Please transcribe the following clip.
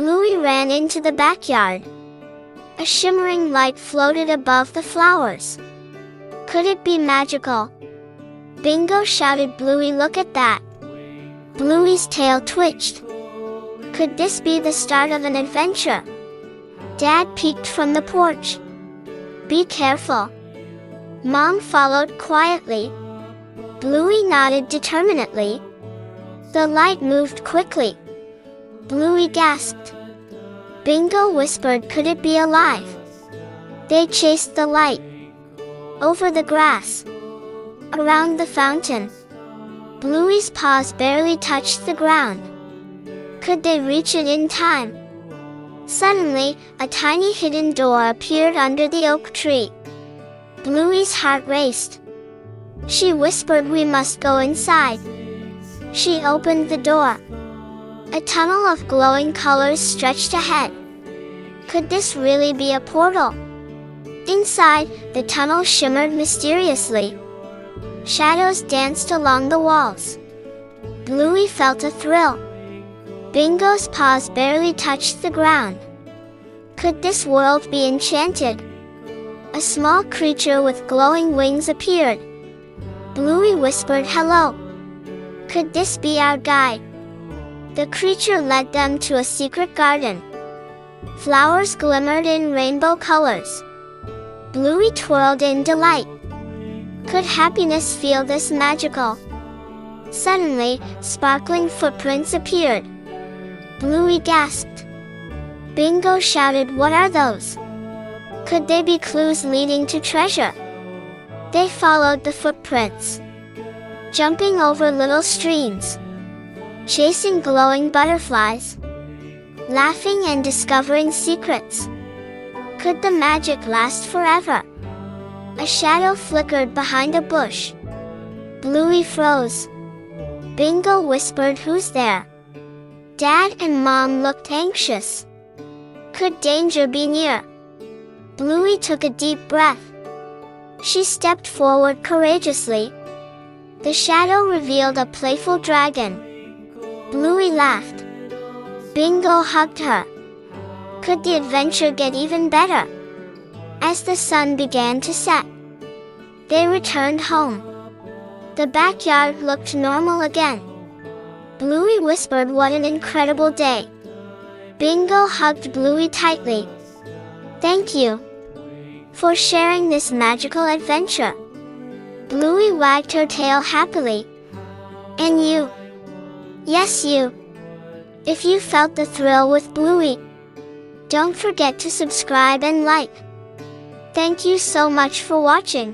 Bluey ran into the backyard. A shimmering light floated above the flowers. Could it be magical? Bingo shouted, "Bluey, look at that!" Bluey's tail twitched. Could this be the start of an adventure? Dad peeked from the porch. "Be careful." Mom followed quietly. Bluey nodded determinedly. The light moved quickly. Bluey gasped. Bingo whispered, "Could it be alive?" They chased the light. Over the grass. Around the fountain. Bluey's paws barely touched the ground. Could they reach it in time? Suddenly, a tiny hidden door appeared under the oak tree. Bluey's heart raced. She whispered, "We must go inside." She opened the door. A tunnel of glowing colors stretched ahead. Could this really be a portal? Inside, the tunnel shimmered mysteriously. Shadows danced along the walls. Bluey felt a thrill. Bingo's paws barely touched the ground. Could this world be enchanted? A small creature with glowing wings appeared. Bluey whispered, "Hello." Could this be our guide? The creature led them to a secret garden. Flowers glimmered in rainbow colors. Bluey twirled in delight. Could happiness feel this magical? Suddenly, sparkling footprints appeared. Bluey gasped. Bingo shouted, "What are those?" Could they be clues leading to treasure? They followed the footprints, jumping over little streams, chasing glowing butterflies, laughing and discovering secrets. Could the magic last forever? A shadow flickered behind a bush. Bluey froze. Bingo whispered, "Who's there?" Dad and Mom looked anxious. Could danger be near? Bluey took a deep breath. She stepped forward courageously. The shadow revealed a playful dragon. Bluey laughed. Bingo hugged her. Could the adventure get even better? As the sun began to set, they returned home. The backyard looked normal again. Bluey whispered, "What an incredible day." Bingo hugged Bluey tightly. "Thank you for sharing this magical adventure." Bluey wagged her tail happily. "And you?" "Yes, you." If you felt the thrill with Bluey, don't forget to subscribe and like. Thank you so much for watching.